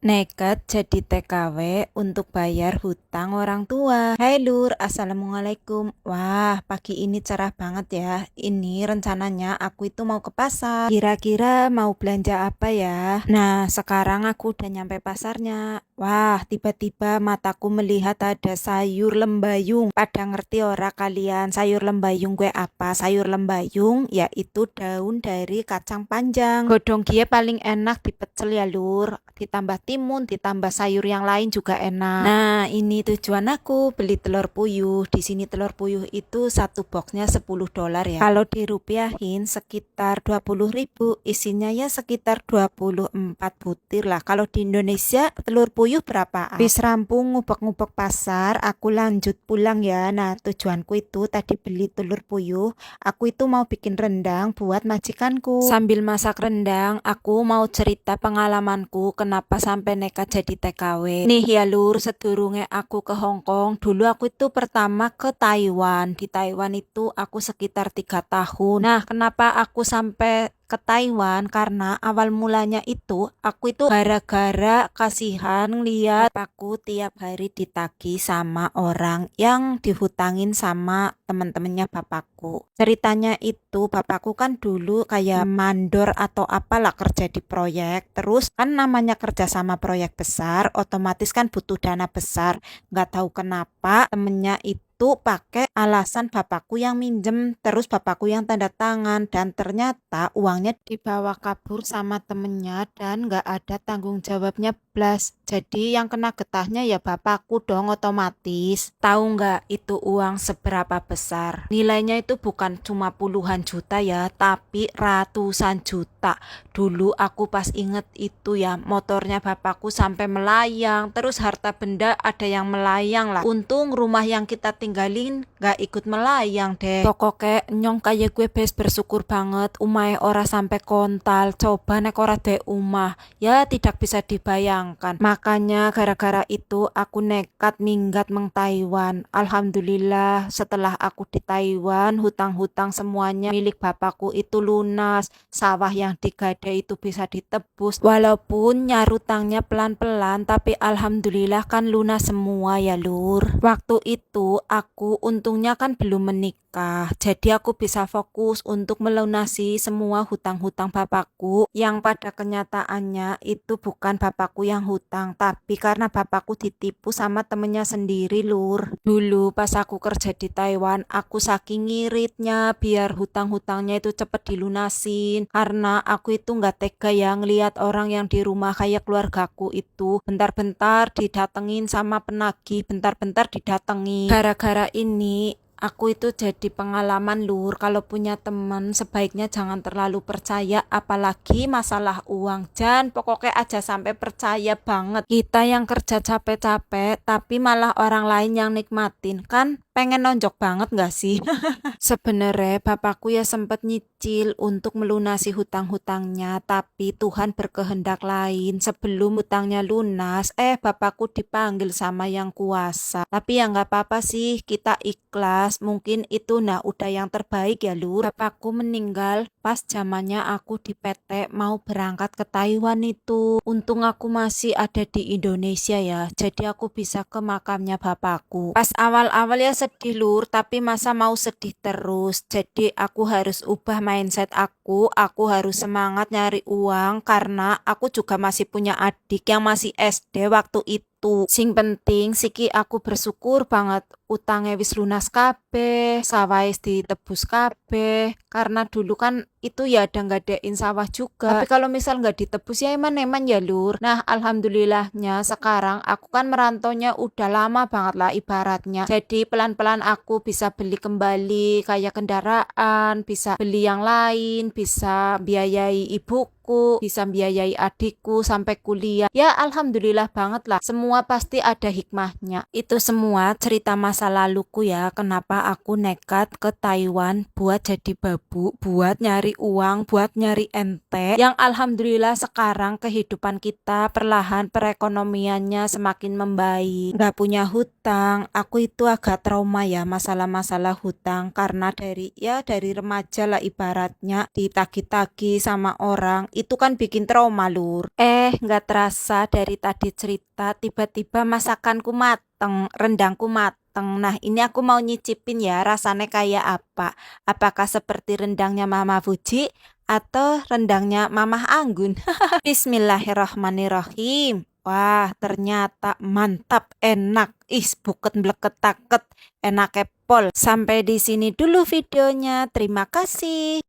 Nekat jadi TKW untuk bayar hutang orang tua. Hai Lur, Assalamualaikum. Wah, pagi ini cerah banget ya. Ini rencananya aku itu mau ke pasar. Kira-kira mau belanja apa ya? Nah, sekarang aku udah nyampe pasarnya. Wah, tiba-tiba mataku melihat ada sayur lembayung. Pada ngerti ora kalian sayur lembayung gue apa? Sayur lembayung yaitu daun dari kacang panjang. Godong gie paling enak dipecel ya Lur. Ditambah timun, ditambah sayur yang lain juga enak. Nah, ini tujuan aku beli telur puyuh. Di sini telur puyuh itu satu boxnya $10 ya. Kalau dirupiahin sekitar 20.000, isinya ya sekitar 24 butir lah. Kalau di Indonesia telur puyuh berapa? Habis rampung ngubek-ngubek pasar, aku lanjut pulang ya. Nah, tujuanku itu tadi beli telur puyuh. Aku itu mau bikin rendang buat majikanku. Sambil masak rendang, aku mau cerita pengalamanku kenapa sampai nekat jadi TKW. Nih ya Lur, sedurunge aku ke Hong Kong, dulu aku itu pertama ke Taiwan. Di Taiwan itu aku sekitar 3 tahun. Nah, kenapa aku sampai ke Taiwan? Karena awal mulanya itu aku itu gara-gara kasihan lihat aku tiap hari ditagih sama orang yang dihutangin sama teman-temannya bapakku. Ceritanya itu bapakku kan dulu kayak mandor atau apalah kerja di proyek. Terus kan namanya kerja sama proyek besar, otomatis kan butuh dana besar. Nggak tahu kenapa temennya itu pakai alasan bapakku yang minjem, terus bapakku yang tanda tangan, dan ternyata uangnya dibawa kabur sama temennya dan nggak ada tanggung jawabnya blas. Jadi yang kena getahnya ya bapakku dong otomatis. Tahu nggak itu uang seberapa besar? Nilainya itu bukan cuma puluhan juta ya, tapi ratusan juta. Dulu aku pas inget itu ya, motornya bapakku sampai melayang, terus harta benda ada yang melayang lah. Untung rumah yang kita tinggalin gak ikut melayang deh. Pokoknya nyong kayak gue bersyukur banget umahe ora sampai kontal. Coba nek ora de umah, ya tidak bisa dibayangkan. Makanya gara-gara itu aku nekat minggat meng Taiwan. Alhamdulillah setelah aku di Taiwan, hutang-hutang semuanya milik bapakku itu lunas. Sawah yang digade itu bisa ditebus. Walaupun nyarutangnya pelan-pelan, tapi alhamdulillah kan lunas semua ya Lur. Waktu itu aku untungnya kan belum menikah, jadi aku bisa fokus untuk melunasi semua hutang-hutang bapakku yang pada kenyataannya itu bukan bapakku yang hutang, tapi karena bapakku ditipu sama temennya sendiri Lur. Dulu pas aku kerja di Taiwan, aku saking ngiritnya biar hutang-hutangnya itu cepet dilunasin, karena aku itu nggak tega ya ngeliat orang yang di rumah kayak keluargaku itu bentar-bentar didatengin sama penagih, bentar-bentar didatengin. Gara-gara ini aku itu jadi pengalaman Lur, kalau punya teman sebaiknya jangan terlalu percaya, apalagi masalah uang. Jangan pokoknya aja sampai percaya banget. Kita yang kerja capek-capek tapi malah orang lain yang nikmatin, kan pengen nonjok banget gak sih? Sebenarnya bapakku ya sempat nyicil untuk melunasi hutang-hutangnya, tapi Tuhan berkehendak lain. Sebelum hutangnya lunas, bapakku dipanggil sama yang kuasa. Tapi ya nggak apa-apa sih, kita ikhlas. Mungkin itu nah udah yang terbaik ya Lur. Bapakku meninggal pas zamannya aku di PT mau berangkat ke Taiwan itu. Untung aku masih ada di Indonesia ya, jadi aku bisa ke makamnya bapakku. Pas awal-awal ya sedih Lur, tapi masa mau sedih terus. Jadi aku harus ubah mindset aku harus semangat nyari uang karena aku juga masih punya adik yang masih SD waktu itu. Sing penting siki aku bersyukur banget utangnya wis lunas kabeh, sawah wis ditebus kabeh, karena dulu kan itu ya ada nggadein sawah juga. Tapi kalau misal nggak ditebus ya eman-eman ya Lur. Nah alhamdulillahnya sekarang aku kan merantaunya udah lama banget lah ibaratnya. Jadi pelan-pelan aku bisa beli kembali kayak kendaraan, bisa beli yang lain, bisa biayai ibuku, bisa biayai adikku sampai kuliah. Ya alhamdulillah banget lah. Semua pasti ada hikmahnya. Itu semua cerita masa laluku ya, kenapa aku nekat ke Taiwan buat jadi babu, buat nyari uang, buat nyari ente. Yang alhamdulillah sekarang kehidupan kita perlahan perekonomiannya semakin membaik. Gak punya hutang. Aku itu agak trauma ya masalah-masalah hutang karena dari remaja lah ibaratnya ditagi-tagi sama orang itu kan bikin trauma, Lur. Nggak terasa dari tadi cerita, tiba-tiba masakanku mateng, rendangku mateng. Nah, ini aku mau nyicipin ya, rasanya kayak apa? Apakah seperti rendangnya Mama Fuji atau rendangnya Mamah Anggun? Bismillahirrahmanirrahim. Wah, ternyata mantap, enak. Buket bleket taket, enak epol. Sampai di sini dulu videonya. Terima kasih.